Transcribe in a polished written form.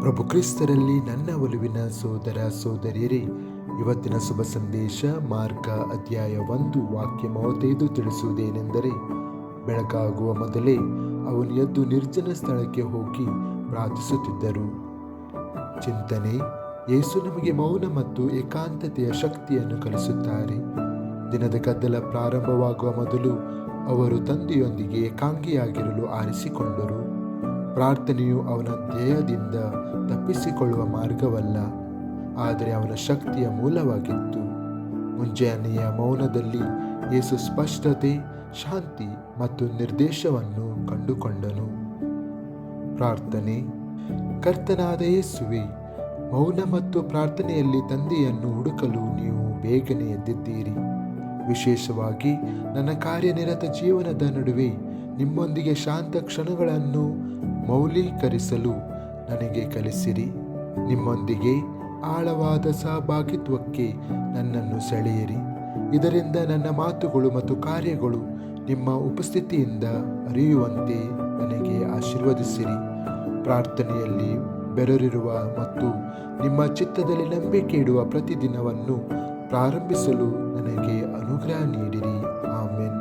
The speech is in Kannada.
ಪ್ರಭು ಕ್ರಿಸ್ತರಲ್ಲಿ ನನ್ನ ಒಲುವಿನ ಸೋದರ ಸೋದರಿಯರೇ, ಇವತ್ತಿನ ಶುಭ ಸಂದೇಶ ಮಾರ್ಕ ಅಧ್ಯಾಯ 1 ವಾಕ್ಯ 35 ತಿಳಿಸುವುದೇನೆಂದರೆ, ಬೆಳಗಾಗುವ ಮೊದಲೇ ಅವನು ಎದ್ದು ನಿರ್ಜನ ಸ್ಥಳಕ್ಕೆ ಹೋಗಿ ಪ್ರಾರ್ಥಿಸುತ್ತಿದ್ದರು. ಚಿಂತನೆ: ಯೇಸು ನಮಗೆ ಮೌನ ಮತ್ತು ಏಕಾಂತತೆಯ ಶಕ್ತಿಯನ್ನು ಕಲಿಸುತ್ತಾರೆ. ದಿನದ ಗದ್ದಲ ಪ್ರಾರಂಭವಾಗುವ ಮೊದಲು ಅವರು ತಂದೆಯೊಂದಿಗೆ ಏಕಾಂಗಿಯಾಗಿರಲು ಆರಿಸಿಕೊಂಡರು. ಪ್ರಾರ್ಥನೆಯು ಅವನ ಧ್ಯೇಯದಿಂದ ತಪ್ಪಿಸಿಕೊಳ್ಳುವ ಮಾರ್ಗವಲ್ಲ, ಆದರೆ ಅವನ ಶಕ್ತಿಯ ಮೂಲವಾಗಿತ್ತು. ಮುಂಜಾನೆಯ ಮೌನದಲ್ಲಿ ಯೇಸು ಸ್ಪಷ್ಟತೆ, ಶಾಂತಿ ಮತ್ತು ನಿರ್ದೇಶವನ್ನು ಕಂಡುಕೊಂಡನು. ಪ್ರಾರ್ಥನೆ: ಕರ್ತನಾದ ಯೇಸುವೇ, ಮೌನ ಮತ್ತು ಪ್ರಾರ್ಥನೆಯಲ್ಲಿ ತಂದೆಯನ್ನು ಹುಡುಕಲು ನೀವು ಬೇಗನೆ ಎದ್ದಿದ್ದೀರಿ. ವಿಶೇಷವಾಗಿ ನನ್ನ ಕಾರ್ಯನಿರತ ಜೀವನದ ನಡುವೆ ನಿಮ್ಮೊಂದಿಗೆ ಶಾಂತ ಕ್ಷಣಗಳನ್ನು ಮೌಲ್ಯೀಕರಿಸಲು ನನಗೆ ಕಲಿಸಿರಿ. ನಿಮ್ಮೊಂದಿಗೆ ಆಳವಾದ ಸಹಭಾಗಿತ್ವಕ್ಕೆ ನನ್ನನ್ನು ಸೆಳೆಯಿರಿ. ಇದರಿಂದ ನನ್ನ ಮಾತುಗಳು ಮತ್ತು ಕಾರ್ಯಗಳು ನಿಮ್ಮ ಉಪಸ್ಥಿತಿಯಿಂದ ಅರಿಯುವಂತೆ ನನಗೆ ಆಶೀರ್ವದಿಸಿರಿ. ಪ್ರಾರ್ಥನೆಯಲ್ಲಿ ಬೆರರಿರುವ ಮತ್ತು ನಿಮ್ಮ ಚಿತ್ತದಲ್ಲಿ ನಂಬಿಕೆ ಇಡುವ ಪ್ರತಿದಿನವನ್ನು ಪ್ರಾರಂಭಿಸಲು ನನಗೆ ಅನುಗ್ರಹ ನೀಡಿರಿ. ಆಮೆನ್.